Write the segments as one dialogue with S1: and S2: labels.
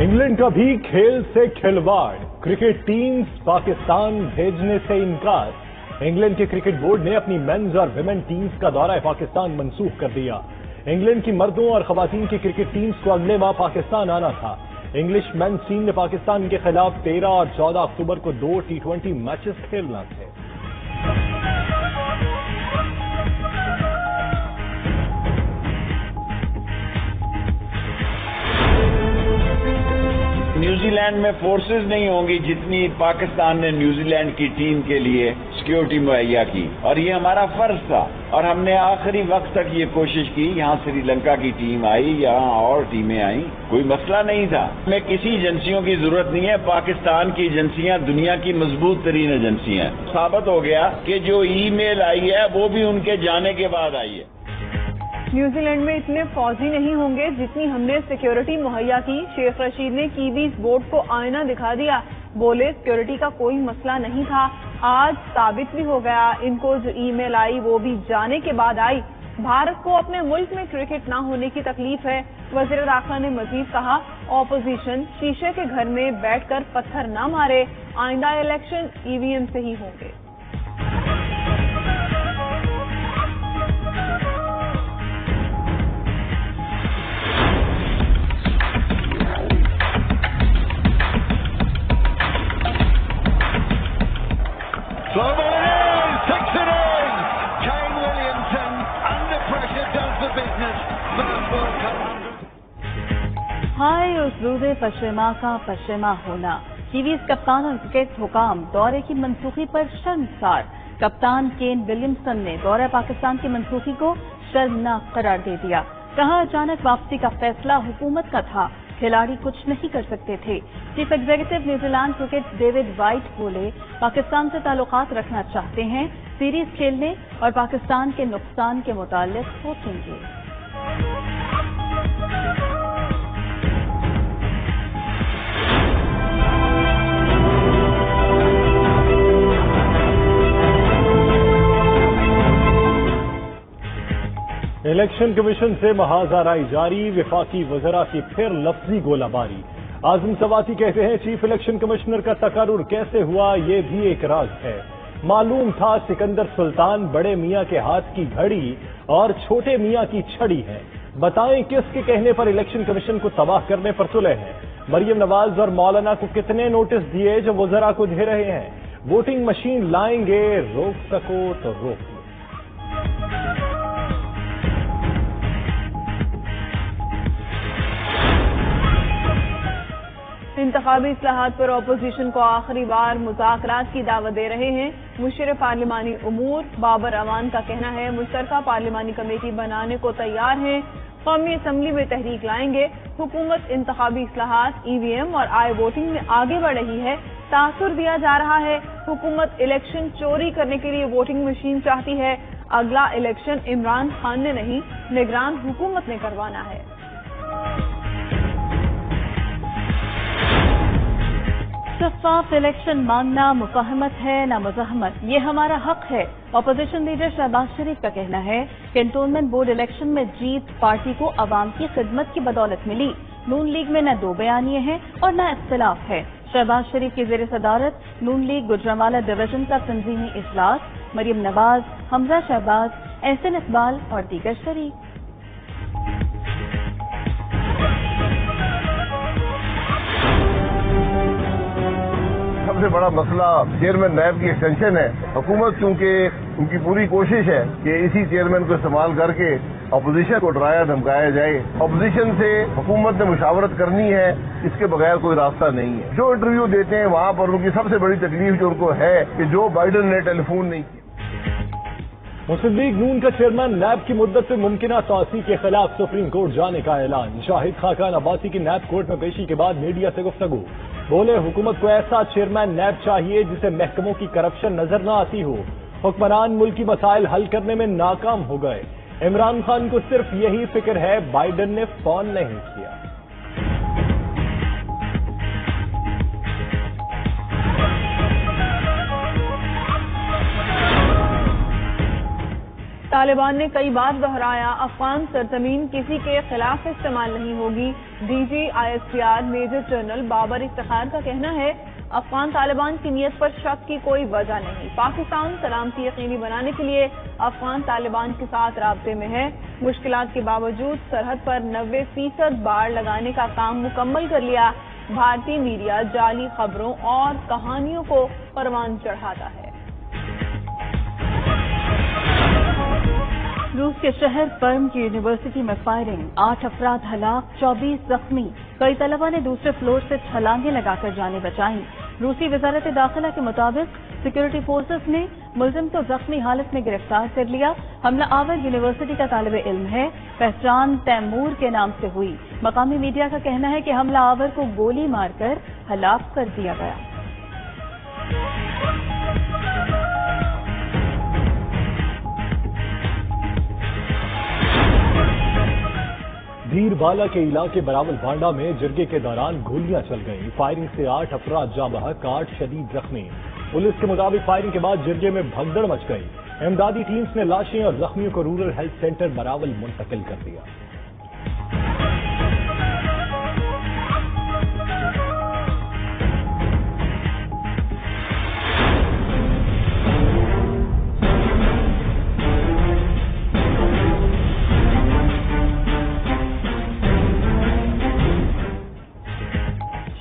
S1: England का भी खेल से खिलवाड़, क्रिकेट टीम्स पाकिस्तान भेजने से इनकार। इंग्लैंड के क्रिकेट बोर्ड ने अपनी मेंस और विमेन टीम्स का दौरा पाकिस्तान मंसूख कर दिया। इंग्लैंड की मर्दों और खवातीन की क्रिकेट टीम्स को अगले माह पाकिस्तान आना था। इंग्लिश मेंस टीम ने पाकिस्तान के खिलाफ 13 और 14 अक्टूबर को 2 T20 मैचेस खेलना थे।
S2: न्यूजीलैंड में फोर्सेस नहीं होंगी जितनी पाकिस्तान ने न्यूजीलैंड की टीम के लिए सिक्योरिटी मुहैया की, और ये हमारा फर्ज था। और हमने आखिरी वक्त तक ये कोशिश की। यहाँ श्रीलंका की टीम आई, यहाँ और टीमें आई, कोई मसला नहीं था। हमें किसी एजेंसियों की जरूरत नहीं है। पाकिस्तान की एजेंसियां दुनिया की मजबूत तरीन एजेंसियां हैं। साबित हो गया कि जो ईमेल आई है वो भी उनके जाने के बाद आई है।
S3: न्यूजीलैंड में इतने फौजी नहीं होंगे जितनी हमने सिक्योरिटी मुहैया की। शेख रशीद ने कीवीज बोर्ड को आईना दिखा दिया, बोले सिक्योरिटी का कोई मसला नहीं था। आज साबित भी हो गया, इनको जो ईमेल आई वो भी जाने के बाद आई। भारत को अपने मुल्क में क्रिकेट ना होने की तकलीफ है। वजीर दाखिला ने मजीद कहा, ऑपोजिशन शीशे के घर में बैठकर पत्थर न मारे, आइंदा इलेक्शन ईवीएम से ही होंगे।
S4: हाय उस रूदे पश्चिमा का पश्चिमा होना। कीवीज कप्तान और क्रिकेट हुकाम दौरे की मनसूखी पर शर्मसार। कप्तान केन विलियमसन ने दौरा पाकिस्तान की मनसूखी को शर्मनाक करार दे दिया। कहा अचानक वापसी का फैसला हुकूमत का था, खिलाड़ी कुछ नहीं कर सकते थे। Chief executive New Zealand cricket David white बोले, पाकिस्तान से ताल्लुकात रखना चाहते हैं, सीरीज खेलने और पाकिस्तान के नुकसान के मुताल्लिक सोचेंगे।
S1: इलेक्शन कमीशन से महाजाराई जारी, विफाकी वज़रा की फिर लफ्जी गोलाबारी। आजम सवाती कहते हैं चीफ इलेक्शन कमिश्नर का तकर्रुर कैसे हुआ ये भी एक राज है। मालूम था सिकंदर सुल्तान बड़े मियां के हाथ की घड़ी और छोटे मियां की छड़ी है। बताएं किसके कहने पर इलेक्शन कमीशन को तबाह करने पर तुले हैं। मरियम नवाज और मौलाना को कितने नोटिस दिए जो वज़रा को दे रहे हैं। वोटिंग मशीन लाएंगे, रोक सको तो रोक लो।
S3: इंतखाबी इस्लाहात पर अपोजिशन को आखिरी बार मुज़ाकरात की दावत दे रहे हैं मुशीर पार्लिमानी उमूर बाबर अवान का कहना है, मुश्तरका पार्लिमानी कमेटी बनाने को तैयार है, कौमी असम्बली में तहरीक लाएंगे। हुकूमत इंतखाबी इस्लाहात, ईवीएम और आई वोटिंग में आगे बढ़ रही है। तासुर दिया जा रहा है, हुकूमत इलेक्शन चोरी करने के लिए वोटिंग मशीन चाहती है। अगला इलेक्शन इमरान खान ने नहीं, निगरान हुकूमत ने करवाना है।
S4: शफाफ इलेक्शन मांगना मुफाहमत है ना मज़ाहमत, ये हमारा हक है। अपोजिशन लीडर शहबाज शरीफ का कहना है, कैंटोनमेंट बोर्ड इलेक्शन में जीत पार्टी को अवाम की खिदमत की बदौलत मिली। नून लीग में न दो बयानिए हैं और न इख्तिलाफ है। शहबाज शरीफ की ज़ेर सदारत नून लीग गुजरांवाला डिवीजन का तंजीमी इजलास, मरियम नवाज, हमजा शहबाज, एहसन इकबाल और दीगर शरीक।
S5: सबसे बड़ा मसला चेयरमैन नैब की एक्सटेंशन है। हुकूमत चूंकि उनकी पूरी कोशिश है कि इसी चेयरमैन को इस्तेमाल करके अपोजिशन को डराया धमकाया जाए। अपोजिशन से हुकूमत ने मुशावरत करनी है, इसके बगैर कोई रास्ता नहीं है। जो इंटरव्यू देते हैं वहां पर उनकी सबसे बड़ी तकलीफ जो उनको है कि जो बाइडन ने टेलीफोन नहीं किया।
S1: मुस्लिम लीग नून का चेयरमैन नैब की मुद्दत से मुमकिन तौसी के खिलाफ सुप्रीम कोर्ट जाने का ऐलान। शाहिद खाकान अब्बासी की नैब कोर्ट में पेशी के बाद मीडिया से गुफ्तगू, बोले हुकूमत को ऐसा चेयरमैन नैब चाहिए जिसे महकमों की करप्शन नजर न आती हो। हुक्मरान मुल्की मसाइल हल करने में नाकाम हो गए। इमरान खान को सिर्फ यही फिक्र है, बाइडन ने फोन नहीं किया।
S3: तालिबान ने कई बार दोहराया, अफगान सरजमीन किसी के खिलाफ इस्तेमाल नहीं होगी। DG ISPR major general Babar Iftikhar का कहना है, अफगान तालिबान की नीयत पर शक की कोई वजह नहीं। पाकिस्तान सलामती यकीनी बनाने के लिए अफगान तालिबान के साथ राब्ते में है। मुश्किलात के बावजूद सरहद पर 90% बाड़ लगाने का काम मुकम्मल कर लिया। भारतीय मीडिया जाली खबरों और कहानियों को परवान चढ़ाता है।
S4: रूस के शहर पर्म की यूनिवर्सिटी में फायरिंग, 8 अफराद हलाक, 24 जख्मी। कई तलबा ने दूसरे फ्लोर से छलांगे लगाकर जाने बचाई। रूसी वजारत दाखिला के मुताबिक सिक्योरिटी फोर्सेस ने मुलजिम को जख्मी हालत में गिरफ्तार कर लिया। हमला आवर यूनिवर्सिटी का तालिब इल्म है, पहचान तैमूर के नाम से हुई। मकामी मीडिया का कहना है कि हमला आवर को गोली मारकर हलाक कर दिया गया।
S1: धीरबाला के इलाके बरावल भांडा में जिरगे के दौरान गोलियां चल गई। फायरिंग से 8 अफराद जाँ बहक, 8 शदीद जख्मी। पुलिस के मुताबिक फायरिंग के बाद जिरगे में भगदड़ मच गई। इमदादी टीम्स ने लाशें और जख्मियों को रूरल हेल्थ सेंटर बरावल मुंतकिल कर दिया।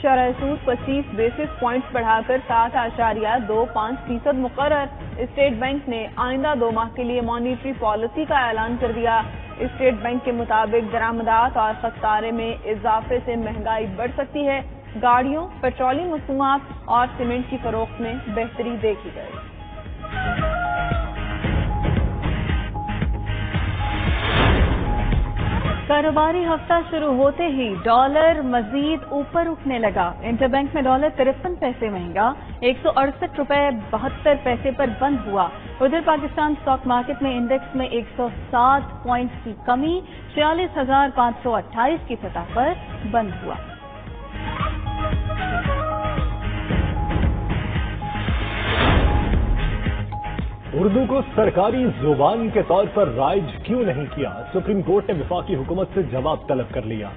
S3: शरह सूद 25 बेसिस पॉइंट्स बढ़ाकर 7.25% मुकर्रर। स्टेट बैंक ने आइंदा 2 माह के लिए मॉनिटरी पॉलिसी का ऐलान कर दिया। स्टेट बैंक के मुताबिक दरामदात और खसारे में इजाफे से महंगाई बढ़ सकती है। गाड़ियों, पेट्रोलियम मसनूआत और सीमेंट की फरोख्त में बेहतरी देखी गई।
S4: कारोबारी हफ्ता शुरू होते ही डॉलर मजीद ऊपर उठने लगा। इंटरबैंक में डॉलर 53 पैसे महंगा 168 रुपए 72 पैसे पर बंद हुआ। उधर पाकिस्तान स्टॉक मार्केट में इंडेक्स में 107 पॉइंट्स की कमी 46,528 की सतह पर बंद हुआ।
S1: उर्दू को सरकारी जुबान के तौर पर राइज क्यों नहीं किया? सुप्रीम कोर्ट ने वफाकी हुकूमत से जवाब तलब कर लिया।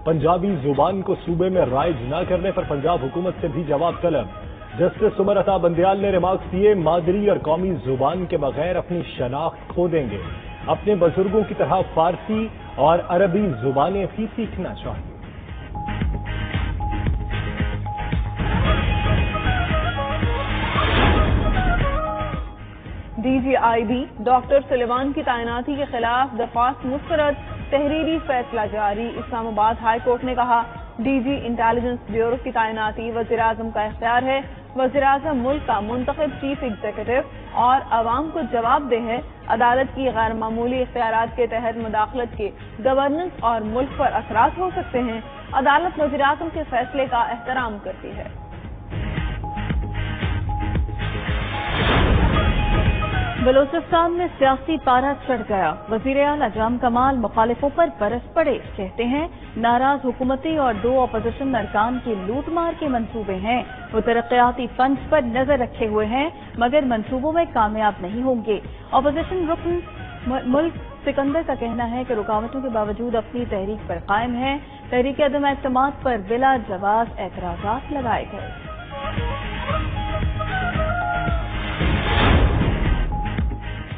S1: पंजाबी जुबान को सूबे में राइज न करने पर पंजाब हुकूमत से भी जवाब तलब। जस्टिस उमर अता बंदियाल ने रिमार्क्स दिए, मादरी और कौमी जुबान के बगैर अपनी शनाख्त खो देंगे। अपने बुजुर्गों की तरह फारसी और अरबी जुबानें भी सीखना चाहिए।
S3: DGIB डॉक्टर सुलेमान की तैनाती के खिलाफ दरख्वास्त मुस्तरद, तहरीरी फैसला जारी। इस्लामाबाद हाई कोर्ट ने कहा, DG इंटेलिजेंस ब्यूरो की तैनाती वज़ीर आज़म का इख्तियार है। वज़ीर आज़म मुल्क का मुंतखब चीफ एग्जीक्यूटिव और अवाम को जवाबदेह है। अदालत की गैर मामूली इख्तियारात के तहत मुदाखलत के गवर्नेंस और मुल्क पर असरात हो सकते हैं। अदालत वज़ीर आज़म के फैसले का एहतराम करती है।
S4: बलोचिस्तान में सियासी पारा चढ़ गया। वजीर आला जाम कमाल मुखालिफों पर बरस पड़े। कहते हैं नाराज हुकूमती और 2 अपोजिशन अरकान की लूटमार के मंसूबे हैं। वो तरक्याती फंड्स पर नजर रखे हुए हैं मगर मंसूबों में कामयाब नहीं होंगे। अपोजिशन रुकन मुल्क सिकंदर का कहना है कि रुकावटों के बावजूद अपनी तहरीक पर कायम है। तहरीक अदम एतमाद पर बिला जवाब एतराजात लगाए गए।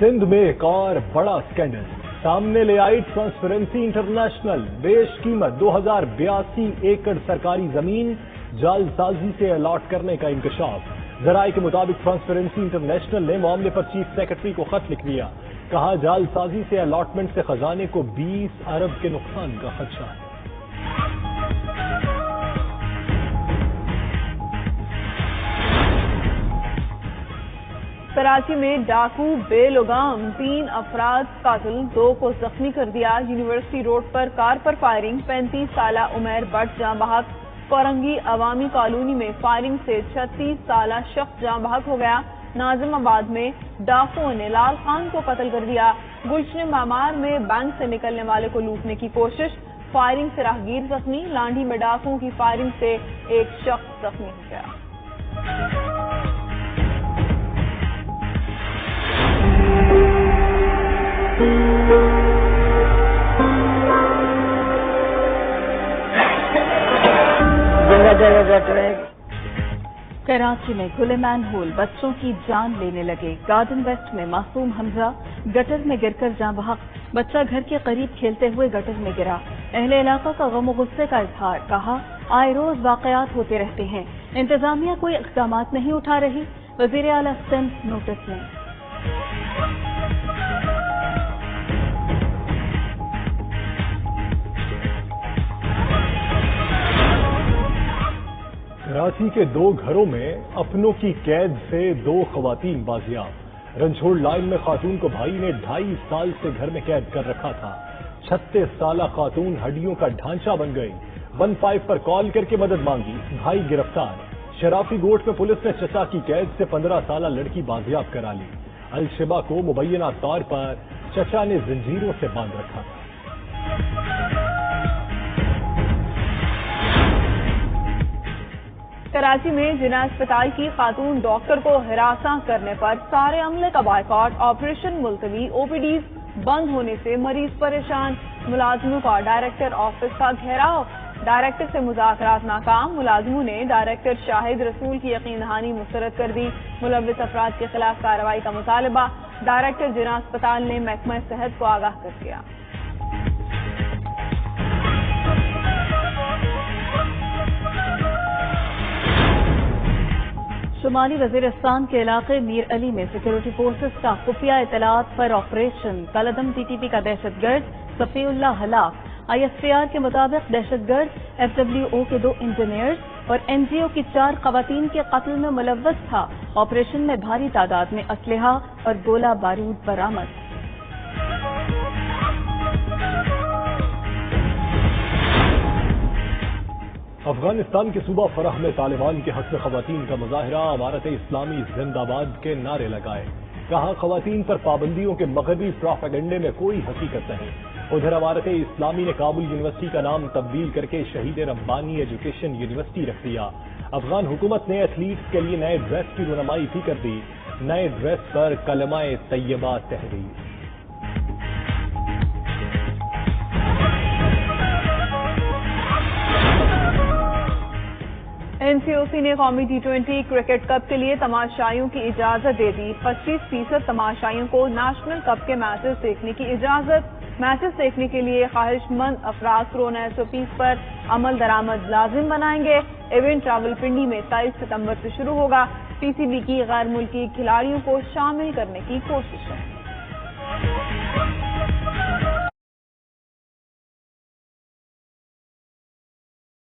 S1: सिंध में एक और बड़ा स्कैंडल सामने ले आई ट्रांसपेरेंसी इंटरनेशनल। बेशकीमत 2082 एकड़ सरकारी जमीन जालसाजी से अलॉट करने का इंकशाफ। जराये के मुताबिक ट्रांसपेरेंसी इंटरनेशनल ने मामले पर चीफ सेक्रेटरी को खत लिख दिया। कहा, जालसाजी से अलॉटमेंट से खजाने को 20 अरब के नुकसान का खदशा है।
S3: कराची में डाकू बेलगाम 3 अफराद कातिल, 2 को जख्मी कर दिया। यूनिवर्सिटी रोड पर कार पर फायरिंग, 35 साला उमैर भट्ट जाँ बहक। कोरंगी अवामी कॉलोनी में फायरिंग से 36 साला शख्स जाँ बहक हो गया। नाजिमाबाद में डाकुओं ने लाल खान को कत्ल कर दिया। गुलशन मामार में बैंक से निकलने वाले को लूटने की कोशिश, फायरिंग से राहगीर जख्मी। लांढी में डाकुओं की फायरिंग से एक शख्स जख्मी हो गया।
S6: जगह गटर है।
S4: कराची में खुले मैन होल बच्चों की जान लेने लगे। गार्डन वेस्ट में मासूम हमजा गटर में गिरकर जान बहक। बच्चा घर के करीब खेलते हुए गटर में गिरा। अहले इलाका का गम और गुस्से का इजहार। कहा, आए रोज वाकयात होते रहते हैं, इंतजामिया कोई इक़दाम नहीं उठा रही। वज़ीर आला सिंध नोटिस में।
S1: कराची के 2 घरों में अपनों की कैद से 2 खवातीन बाजियाब। रंझोड़ लाइन में खातून को भाई ने 2.5 साल से घर में कैद कर रखा था। 36 साला खातून हड्डियों का ढांचा बन गई। 15 पर कॉल करके मदद मांगी, भाई गिरफ्तार। शराफी गोट में पुलिस ने चचा की कैद से 15 साला लड़की बाजियाब करा ली। अलशबा को मुबैना तौर पर चचा ने जंजीरों से बांध रखा था।
S3: कराची में जिना अस्पताल की खातून डॉक्टर को हिरासा करने पर सारे अमले का बायकॉट। ऑपरेशन मुलतवी। ओपीडीज बंद होने से मरीज परेशान। मुलाजिमों का डायरेक्टर ऑफिस का घेराव। डायरेक्टर से मुज़ाकरात नाकाम। मुलाजिमों ने डायरेक्टर शाहिद रसूल की यकीन दहानी मुस्तरद कर दी। मुलव्विस अफराद के खिलाफ कार्रवाई का मुतालबा। डायरेक्टर जिना अस्पताल ने महकमा सेहत को आगाह कर दिया।
S4: शुमाली वजीरिस्तान के इलाके मीर अली में सिक्योरिटी फोर्सेस का खुफिया इतलात पर ऑपरेशन। कलदम टीटीपी का दहशतगर्द सफीउल्लाह हलाक। ISPR के मुताबिक दहशतगर्द FWO के 2 इंजीनियर्स और NGO की 4 खवातीन के कत्ल में मुलव्वस था। ऑपरेशन में भारी तादाद में असलहा और गोला बारूद बरामद।
S1: अफगानिस्तान के सूबा फराह में तालिबान के हक में खवातीन का मुजाहरा। अमारत इस्लामी जिंदाबाद के नारे लगाए। कहा, खवातीन पर पाबंदियों के मगरबी प्रोपेगेंडे में कोई हकीकत नहीं। उधर अमारत इस्लामी ने काबुल यूनिवर्सिटी का नाम तब्दील करके शहीद रब्बानी एजुकेशन यूनिवर्सिटी रख दिया। अफगान हुकूमत ने एथलीट्स के लिए नए ड्रेस की रुनमाई भी कर दी। नए ड्रेस पर कलमाए तैयबा तहरीर।
S3: NCOC ने कौमी T20 क्रिकेट कप के लिए तमाशाइयों की इजाजत दे दी। 25% तमाशाइयों को नेशनल कप के मैचेस देखने की इजाजत। मैचेस देखने के लिए ख्वाहिशमंद अफराद कोरोना SOPs पर अमल दरामद लाजिम बनाएंगे। इवेंट रावलपिंडी में 23 सितंबर से शुरू होगा। PCB की गैर मुल्की खिलाड़ियों को शामिल करने की कोशिश है।